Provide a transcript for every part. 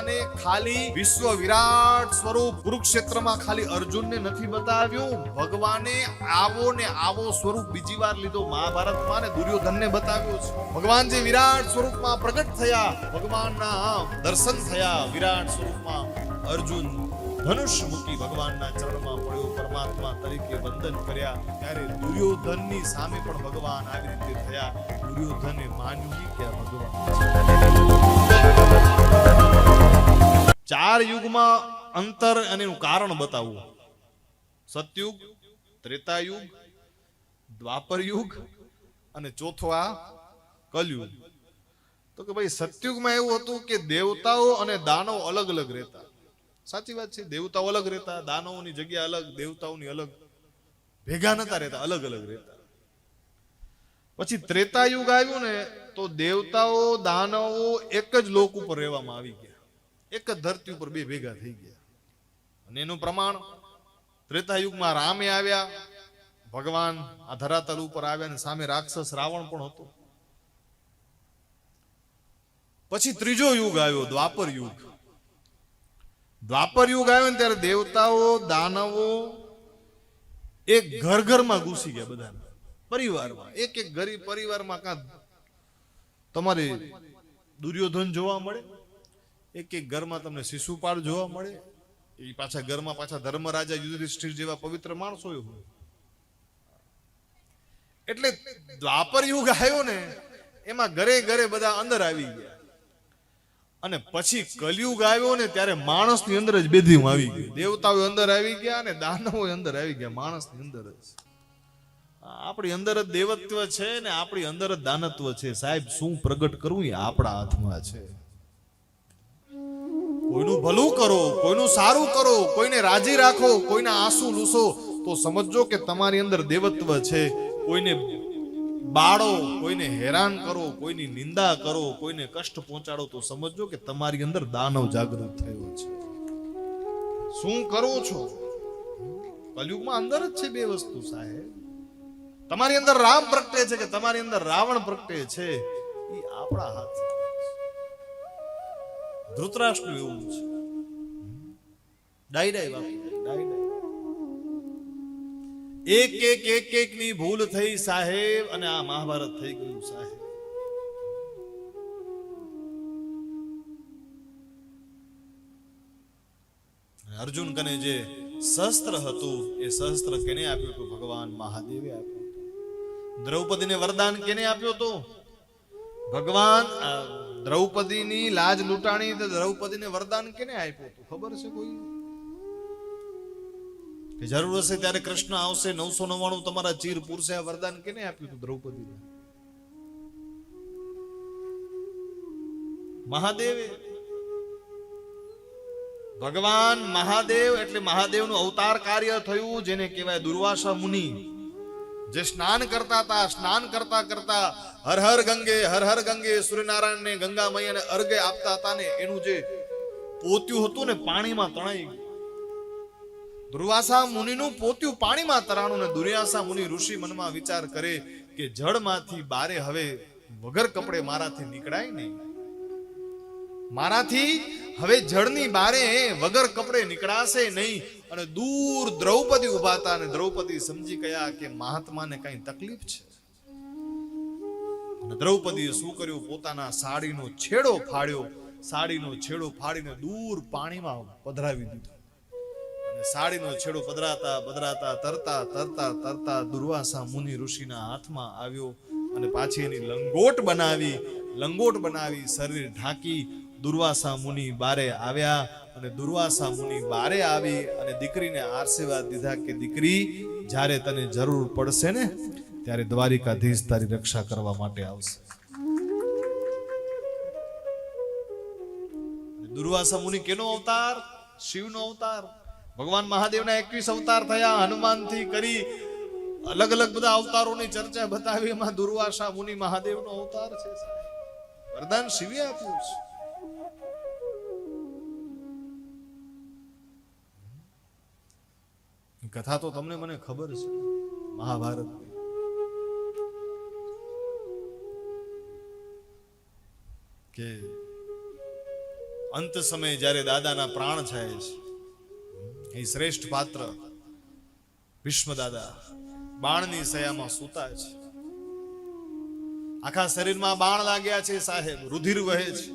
ભગવાને ખાલી વિશ્વ વિરાટ સ્વરૂપ કુરુક્ષેત્રમાં ખાલી અર્જુનને નથી બતાવ્યું, ભગવાને આવો ને આવો સ્વરૂપ બીજી વાર લીધો મહાભારતમાં ને દુર્યોધનને બતાવ્યો છે. ભગવાન જે વિરાટ સ્વરૂપમાં પ્રગટ થયા, ભગવાનના દર્શન થયા વિરાટ સ્વરૂપમાં, અર્જુન ધનુષ મૂકી ભગવાનના ચરણમાં પડ્યો, પરમાત્મા તરીકે વંદન કર્યા, ત્યારે દુર્યોધનની સામે પણ ભગવાન આવી રીતે થયા. દુર્યોધને માન્યું કે આ ભગવાન. ચાર યુગમાં અંતર અને એનું કારણ બતાવવું. સતયુગ, ત્રેતાયુગ, દ્વાપર યુગ અને ચોથો આ કલયુગ. તો કે ભાઈ સતયુગમાં એવું હતું કે દેવતાઓ અને દાનવ અલગ અલગ રહેતા. સાચી વાત છે, દેવતાઓ અલગ રહેતા, દાનવોની જગ્યા અલગ, દેવતાઓની અલગ, ભેગા નતા રહેતા, અલગ અલગ રહેતા. પછી ત્રેતાયુગ આવ્યું ને તો દેવતાઓ દાનવો એક જ લોક ઉપર રહેવામાં આવી ગયા, એક જ ધરતી ઉપર બે ભેગા થઈ ગયા. અને એનું પ્રમાણ ત્રેતાયુગમાં રામે આવ્યા, ભગવાન આ ધરાતલ ઉપર આવ્યા, ને સામે રાક્ષસ રાવણ પણ હતો. પછી ત્રીજો યુગ આવ્યો, દ્વાપર યુગ. દ્વાપર યુગ આવ્યો ને ત્યારે દેવતાઓ દાનવો એક ઘર ઘરમાં ઘૂસી ગયા, બધા પરિવારમાં, એક એક ગરીબ પરિવારમાં કાં તમારે દુર્યોધન જોવા મળે, એક એક ઘરમાં તમને શિશુપાળ જોવા મળે, એ પાછા ઘરમાં પાછા ધર્મરાજા યુધિષ્ઠિર જેવા પવિત્ર માણસો હોય. એટલે દ્વાપર યુગ આવ્યો ને એમાં ઘરે ઘરે બધા અંદર આવી ગયા. અને પછી કલયુગ આવ્યો ને ત્યારે માણસની અંદર જ બેધીમ આવી ગયું. દેવતાઓ અંદર આવી ગયા અને દાનવો અંદર આવી ગયા, માણસની અંદર જ. આપણી અંદર જ દેવત્વ છે ને આપણી અંદર જ દાનત્વ છે. સાહેબ, શું પ્રગટ કરવું એ આપણા હાથમાં છે. કોઈનું ભલું કરો, કોઈનું સારું કરો, કોઈને રાજી રાખો, કોઈના આંસુ લૂસો તો સમજો કે તમારી અંદર દેવત્વ છે. કોઈને બાળો, કોઈને હેરાન કરો, કોઈની નિંદા કરો, કોઈને કષ્ટ પહોંચાડો તો સમજો કે તમારી અંદર દાનવ જાગૃત થયો છે. શું કરો છો? કલયુગમાં અંદર જ છે બે વસ્તુ સાહેબ. તમારી અંદર રામ પ્રગટે છે કે તમારી અંદર રાવણ પ્રગટે છે એ આપણા હાથ. ધૃતરાષ્ટ્ર એવું છે, ડાઈ ડાઈ બાપુ, ડાઈ ડાઈ. એક એક એક એક ની ભૂલ થઈ સાહેબ, અને આ મહાભારત થઈ ગયું સાહેબ. અર્જુન કને જે શસ્ત્ર હતું એ શસ્ત્ર કેને આપ્યું હતું? ભગવાન મહાદેવે આપ્યું. દ્રૌપદીને વરદાન કેને આપ્યું હતું? ભગવાન. દ્રૌપદીની લાજ લૂંટાણી તો દ્રૌપદીને વરદાન કેને આપ્યું હતું? ખબર છે કોઈ? જરૂર હશે ત્યારે કૃષ્ણ આવશે, 999 તમારા ચીર પૂરશે. આ વરદાન કેને આપ્યું હતું દ્રૌપદીને? મહાદેવે. ભગવાન મહાદેવ એટલે મહાદેવનું અવતાર કાર્ય થયું, જેને કહેવાય દુર્વાસા મુનિ. જે સ્નાન કરતા હતા, સ્નાન કરતા કરતા હર હર ગંગે સૂર્યનારાયણને ગંગા મૈયાને અર્ઘ્ય આપતા હતા ને એનું જે પોત્યું હતું ને પાણીમાં તણાઈ ગયું. દુર્વાસા મુનિનું પોત્યું પાણીમાં તરાણું ને દુર્વાસા મુનિ ઋષિ મનમાં વિચાર કરે કે જળમાંથી બારે હવે વગર કપડે મારાથી નીકળાય નહીં. મારાથી હવે જળની બારે વગર કપડે નીકળાશે નહીં. અને દૂર દ્રૌપદી ઉભા હતા અને દ્રૌપદી સમજી ગયા કે મહાત્માને કઈ તકલીફ છે. અને દ્રૌપદીએ શું કર્યું? પોતાના સાડીનો છેડો ફાડ્યો, સાડીનો છેડો ફાડીને દૂર પાણીમાં પધરાવી દીધો. અને સાડીનો છેડો પધરાતા પધરાતા તરતા તરતા તરતા દુર્વાસા મુનિ ઋષિના હાથમાં આવ્યો. અને પાછી એની લંગોટ બનાવી શરીર ઢાંકી દુર્વાસા મુનિ બારે આવ્યા. અને દુર્વાસા મુનિ બારે આવી અને દીકરીને આશીર્વાદ દીધા કે દીકરી, જ્યારે તને જરૂર પડશે ને ત્યારે દ્વારિકાધીશ તારી રક્ષા કરવા માટે આવશે. દુર્વાસા મુનિ કેનો અવતાર? શિવનો અવતાર. ભગવાન મહાદેવના 21 અવતાર થયા. હનુમાનથી કરી અલગ અલગ બધા અવતારોની ચર્ચા બતાવી, એમાં દુર્વાસા મુનિ મહાદેવનો અવતાર છે. વરદાન શિવે આપ્યું છે. કથા તો તમને મને ખબર છે મહાભારત. કે અંત સમયે જ્યારે દાદાના પ્રાણ જાય છે, એ શ્રેષ્ઠ પાત્ર ભીષ્મ દાદા બાણની સયામાં સૂતા છે. આખા શરીરમાં બાણ લાગ્યા છે સાહેબ, રુધિર વહે છે,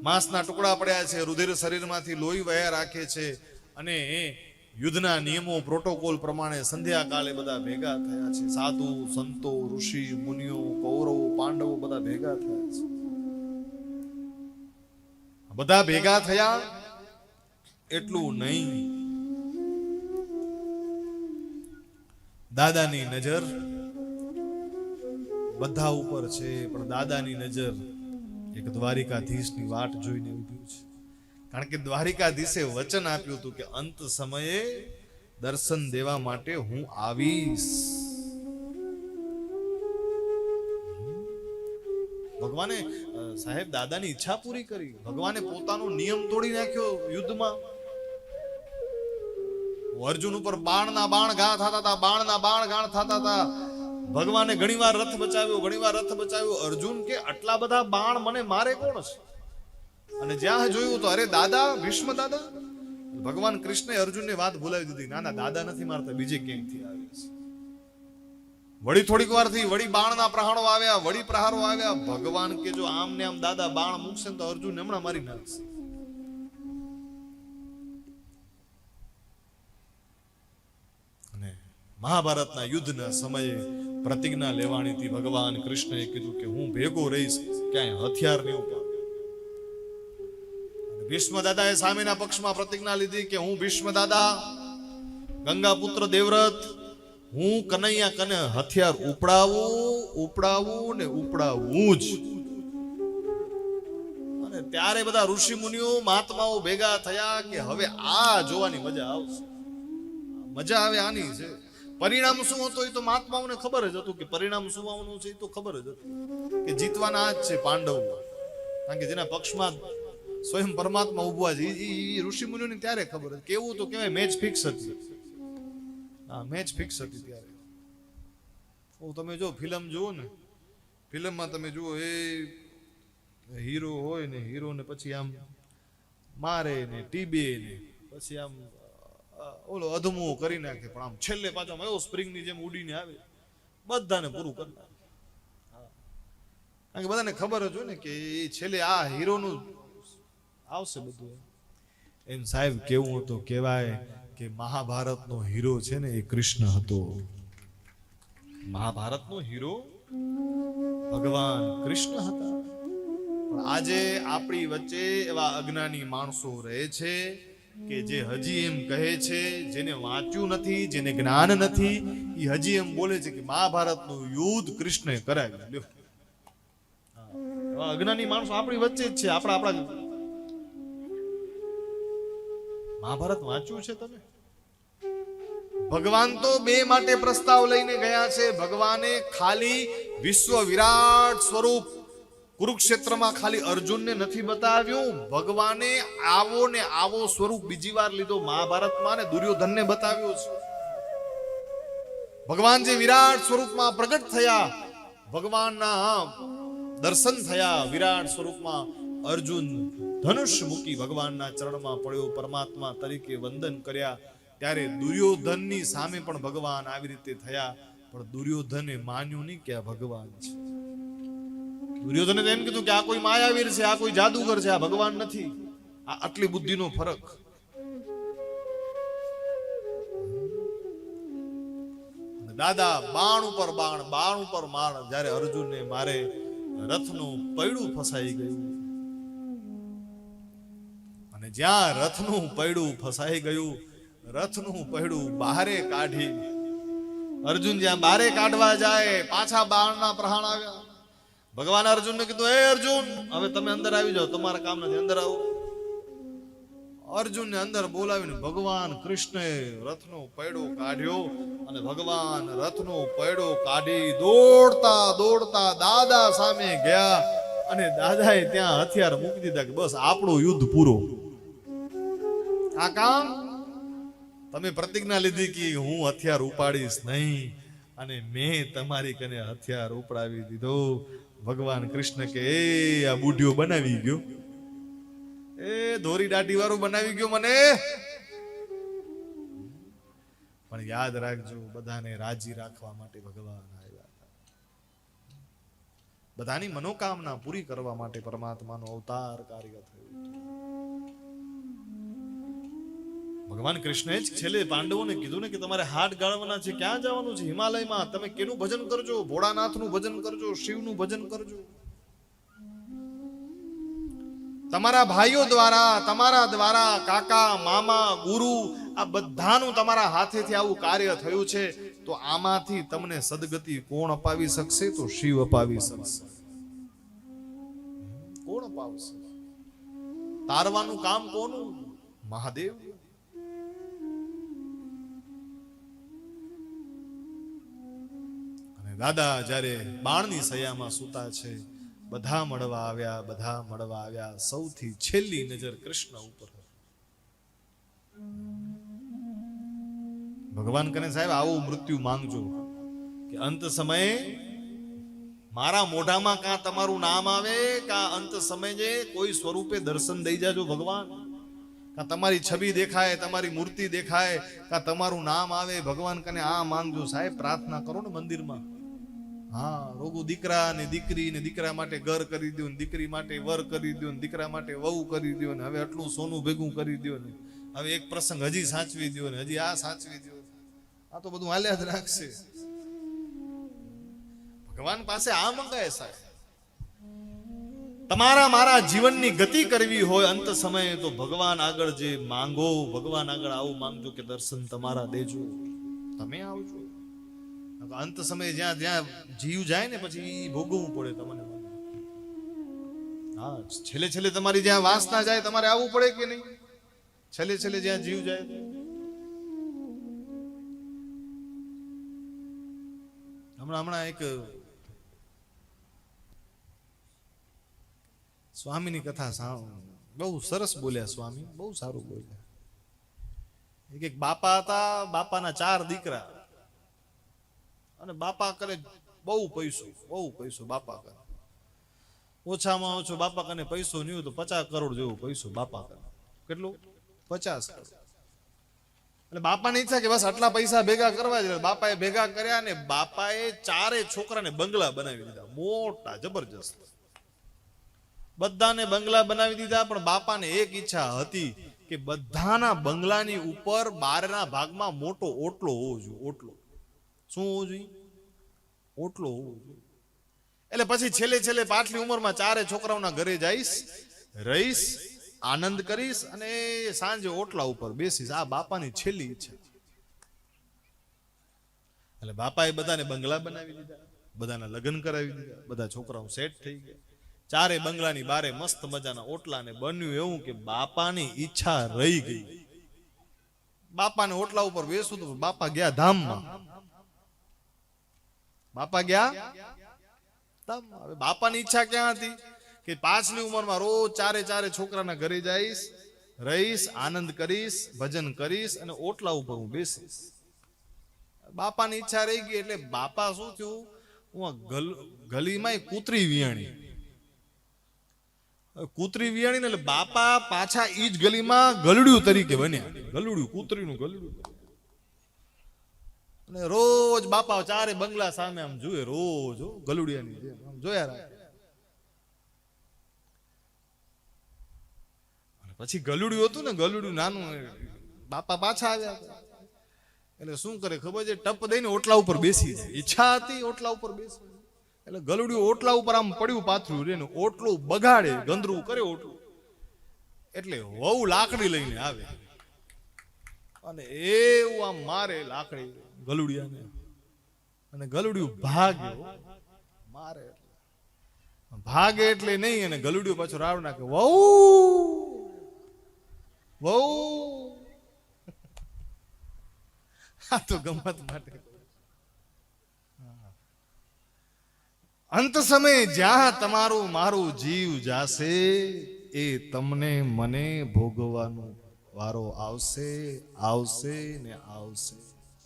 માંસના ટુકડા પડ્યા છે, રુધિર શરીરમાંથી લોહી વહ્યા રાખે છે. અને યુદ્ધના નિયમો પ્રોટોકોલ પ્રમાણે સંધ્યા કાલે બધા ભેગા થયા છે. સાધુ સંતો ઋષિ મુનિઓ કૌરવો પાંડવો બધા ભેગા થયા છે. બધા ભેગા થયા એટલું નહીં, દાદાની નજર બધા ઉપર છે, પણ દાદાની નજર એક દ્વારિકાધીશની વાટ જોઈને ઊભી છે. કારણ કે દ્વારિકાધીશે વચન આપ્યું હતું કે અંત સમયે દર્શન દેવા માટે હું આવીશ. ભગવાને સાહેબ દાદાની ઈચ્છા પૂરી કરી. ભગવાને પોતાનો નિયમ તોડી નાખ્યો યુદ્ધમાં. અર્જુન ઉપર બાણના બાણ ઘા થતા હતા, બાણના બાણ ઘા થતા હતા. ભગવાને ઘણીવાર રથ બચાવ્યો, ઘણીવાર રથ બચાવ્યો. અર્જુન કે આટલા બધા બાણ મને મારે કોણ છે? અને જ્યાં જોયું તો અરે દાદા, ભીષ્મ દાદા. ભગવાન કૃષ્ણે અર્જુનની વાત ભૂલાવી દીધી. ના ના, દાદા નથી મારતા, બીજે ક્યાંકથી આવે છે. વળી થોડીક વાર થી વળી બાણના પ્રહારો આવ્યા, વળી પ્રહારો આવ્યા. ભગવાન કે જો આમ ને આમ દાદા બાણ મૂકશે તો અર્જુન હમણાં મારી નાખશે. અને મહાભારતના યુદ્ધના સમયે પ્રતિજ્ઞા લેવાની હતી. ભગવાન કૃષ્ણએ કીધું કે હું ભેગો રહીશ, ક્યાંય હથિયાર નહીં ઉપાડું. ભીષ્મ દાદાએ સામેના પક્ષમાં પ્રતિજ્ઞા લીધી કે હું ભીષ્મ દાદા ગંગા પુત્ર દેવવ્રત, હું કનૈયા કને હથિયાર ઉપડાવું ને ઉપડાવું જ. અને ત્યારે બધા ઋષિ મુનિઓ મહાત્માઓ ભેગા થયા કે હવે આ જોવાની મજા આવશે. મજા આવે આની છે. પરિણામ શું હતું એ તો મહાત્માઓને ખબર જ હતું કે પરિણામ શું આવવાનું છે એ તો ખબર જ હતું કે જીતવાના આ જ છે પાંડવો. કારણ કે જેના પક્ષમાં સ્વયં પરમાત્મા ઉભવા છે એ ઋષિ મુનિઓને ત્યારે ખબર હતી. કેવું તો કહેવાય મેચ ફિક્સ હતી. હા, મેચ ફિક્સ હતી ત્યારે. તમે જો ફિલ્મ જુઓ ને, ફિલ્મમાં તમે જુઓ એ હીરો હોય ને, હીરો ને પછી આમ મારે ને ટીબે ને પછી આમ ઓલો અધમો કરી નાખે, પણ આમ છેલ્લે પાછો એવો સ્પ્રિંગની જેમ ઉડીને આવે, બધાને પૂરું કરી નાખે. કારણ કે બધાને ખબર જ હોય ને કે એ છેલ્લે આ હીરોનું આવશે બધું. એમ સાહેબ કેવું હતું, કહેવાય કે મહાભારતનો હીરો છે ને એ કૃષ્ણ હતો. મહાભારતનો હીરો ભગવાન કૃષ્ણ હતા. પણ આજે આપણી વચ્ચે એવા અજ્ઞાની માણસો રહે છે કે જે હજી એમ કહે છે, જેને વાંચ્યું નથી, જેને જ્ઞાન નથી, એ હજી એમ બોલે છે કે મહાભારતનું યુદ્ધ કૃષ્ણએ કરાવ્યું. અજ્ઞાની માણસો આપણી વચ્ચે જ છે. આપણા મહાભારત વાંચ્યું છે તમે? ભગવાન તો બે માટે પ્રસ્તાવ લઈને ગયા છે. ભગવાને ખાલી વિશ્વ વિરાટ સ્વરૂપ કુરુક્ષેત્રમાં ખાલી અર્જુનને નથી બતાવ્યું. ભગવાને આવો ને આવો સ્વરૂપ બીજી વાર લીધો મહાભારતમાં ને દુર્યોધનને બતાવ્યો છે. ભગવાન જે વિરાટ સ્વરૂપમાં પ્રગટ થયા, ભગવાનના દર્શન થયા વિરાટ સ્વરૂપમાં. અર્જુન ધનુષ મૂકી ભગવાનના ચરણમાં પડ્યો, પરમાત્મા તરીકે વંદન કર્યા. ત્યારે દુર્યોધનની સામે પણ ભગવાન આવી રીતે થયા. પણ દુર્યોધને માન્યું નહીં કે આ ભગવાન છે. દુર્યોધને એમ કીધું કે આ કોઈ માયાવીર છે, આ કોઈ જાદુગર છે, આ ભગવાન નથી. આ આટલી બુદ્ધિનો ફરક. દાદા બાણ ઉપર બાણ જ્યારે અર્જુનને મારે રથનું પૈડું ફસાઈ ગયું. અને જ્યાં રથનું પૈડું ફસાઈ ગયું, રથનું પૈડું બહારે કાઢી અર્જુન જ્યાં બારે કાઢવા જાય, પાછા બાણના પ્રહાણ આવ્યા. ભગવાન અર્જુનને કીધું, હે અર્જુન, હવે તમે અંદર આવી જાઓ, તમારા કામ નથી, અંદર આવો. અર્જુનને અંદર બોલાવીને ભગવાન કૃષ્ણે રથનો પૈડો કાઢ્યો. અને ભગવાન રથનો પૈડો કાઢી દોડતા દોડતા દાદા સામે ગયા. અને દાદાએ ત્યાં હથિયાર મૂકી દીધા કે બસ આપણું યુદ્ધ પૂરો. આ કામ તમે પ્રતિજ્ઞા લીધી કે હું હથિયાર ઉપાડીશ નહીં, અને મેં તમારી કને હથિયાર ઉપડાવી દીધો. ભગવાન કૃષ્ણ કે એ આ બુઢિયો બનાવી ગયો, એ એ ધોરી દાઢી વાળું બનાવી ગયો મને. પણ યાદ રાખજો, બધાને રાજી રાખવા માટે ભગવાન આવ્યા હતા. બધાની મનોકામના પૂરી કરવા માટે પરમાત્માનો અવતાર કાર્ય થયું. ભગવાન કૃષ્ણએ જ છેલ્લે પાંડવોને કીધું ને કે તમારે હાથ ગાળવાના છે. ક્યાં જવાનું છે? હિમાલયમાં. તમે કેનું ભજન કરજો? ભોળાનાથનું ભજન કરજો, શિવનું ભજન કરજો. તમારા ભાઈઓ દ્વારા, તમારા દ્વારા, કાકા, મામા, ગુરુ, આ બધાનું તમારા હાથેથી આવું કાર્ય થયું છે. તો આમાંથી તમને સદગતિ કોણ અપાવી શકશે? તો શિવ અપાવી શકશે. કોણ અપાવશે? તારવાનું કામ કોનું? મહાદેવ. અને દાદા જ્યારે બાણની સયામાં સૂતા છે, બધા મળવા આવ્યા, બધા મળવા આવ્યા. સૌથી છેલ્લી નજર કૃષ્ણ ઉપર. ભગવાન કહે સાહેબ આવું મૃત્યુ માંગજો કે અંત સમયે મારા મોઢામાં કાં તમારું નામ આવે, કાં અંત સમયે કોઈ સ્વરૂપે દર્શન દઈ જાજો ભગવાન. કાં તમારી છબી દેખાય, તમારી મૂર્તિ દેખાય, કાં તમારું નામ આવે. ભગવાન કને આ માંગજો સાહેબ. પ્રાર્થના કરો ને મંદિરમાં. હા, રોગો દીકરા ને દીકરી ને દીકરા માટે ઘર કરી દો, દીકરી માટે વર કરી દો, દીકરા માટે વહુ કરી દો, ને હવે આટલું સોનું ભેગું કરી દો, ને હવે એક પ્રસંગ હજી સાચવી દો, ને હજી આ સાચવી દો. આ તો બધું હાલ્યા જ રાખશે. ભગવાન પાસે આ મંગાય સાહેબ. તમારા મારા જીવનની ગતિ કરવી હોય અંત સમયે તો ભગવાન આગળ જે માંગો, ભગવાન આગળ આવું માંગજો કે દર્શન તમારા દેજો, તમે આવજો. અંત સમયે જ્યાં જ્યાં જીવ જાય ને પછી ભોગવવું પડે તમને. હા, છેલ્લે છેલ્લે તમારી જ્યાં વાસના જાય તમારે આવવું પડે કે નહીં? છેલ્લે છેલ્લે જ્યાં જીવ જાય. હમણાં એક સ્વામીની કથા બહુ સરસ બોલ્યા. સ્વામી બહુ સારું બોલ્યા. એક બાપા હતા, બાપાના 4 દીકરા, અને બાપા કરે બહુ પૈસો બાપા કરે. ઓછામાં ઓછો બાપા કને પૈસો નહીં હોય તો 50 કરોડ જેવો પૈસો બાપા કરે. કેટલું? 50 કરોડ. એટલે બાપાની ઈચ્છા કે બસ આટલા પૈસા ભેગા કરવા જ. બાપાએ ભેગા કર્યા ને બાપાએ 4 છોકરાને બંગલા બનાવી દીધા, મોટા જબરજસ્ત. બધાને બંગલા બનાવી દીધા. પણ બાપાને એક ઈચ્છા હતી કે બધાના બંગલાની ઉપર બહારના ભાગમાં મોટો ઓટલો હોવો જોઈએ. ઓટલો શું હોવું જોઈએ? ઓટલો હોવો જોઈએ. એટલે પછી છેલ્લે પાટલી ઉંમરમાં 4 છોકરાઓના ઘરે જઈશ, રહીશ, આનંદ કરીશ અને સાંજે ઓટલા ઉપર બેસીશ. આ બાપાની છેલ્લી ઈચ્છા. એટલે બાપાએ બધાને બંગલા બનાવી દીધા, બધાના લગ્ન કરાવી દીધા, બધા છોકરાઓ સેટ થઈ ગયા. 4 બંગલાની બારે મસ્ત મજાના ઓટલા. ને બન્યું એવું કે બાપાની ઈચ્છા રહી ગઈ. બાપાને ઓટલા ઉપર બેસવું તો બાપા ગયા ધામમાં. બાપા ગયા ધામમાં. હવે બાપાની ઈચ્છા ક્યાં હતી કે પાછલી ઉંમરમાં રોજ 4 છોકરાના ઘરે જઈશ, રહીશ, આનંદ કરીશ, ભજન કરીશ અને ઓટલા ઉપર હું બેસીશ. બાપાની ઈચ્છા રહી ગઈ. એટલે બાપા શું થયું, હું ગલીમાં કૂતરી વિયાણી. કૂતરી વિયાણી ને એટલે બાપા પાછા ઈ જ ગલીમાં ગલડ્યું તરીકે બન્યા. ગલડ્યું, કૂતરીનું ગલડ્યું. અને રોજ બાપા 4 બંગલા સામે આમ જુએ, રોજ ગલુડિયાની જેમ આમ જોયા રાખે. પછી ગલુડિયું હતું ને, ગલુડિયું નાનું, બાપા પાછા આવ્યા. એટલે શું કરે ખબર છે? ટપ દઈને ઓટલા ઉપર બેસી જાય. ઈચ્છા હતી ઓટલા ઉપર બેસી. એટલે ગલુડિયું ઓટલા ઉપર આમ પડ્યું પાથર્યું રે ને ઓટલું બગાડે, ગંદરું કરે ઓટલું. એટલે વહુ લાકડી લઈને આવે અને એવું આમ મારે લાકડી ગલુડિયાને. અને ગલુડિયું ભાગે, મારે ભાગે એટલે નહીં. અને ગલુડિયું પાછું રાવ નાખે, વહુ વહુ. આ તો ગમત માટે. અંત સમયે જ્યાં તમારું મારું જીવ જાશે એ તમને મને ભોગવવાનો વારો આવશે, આવશે ને આવશે.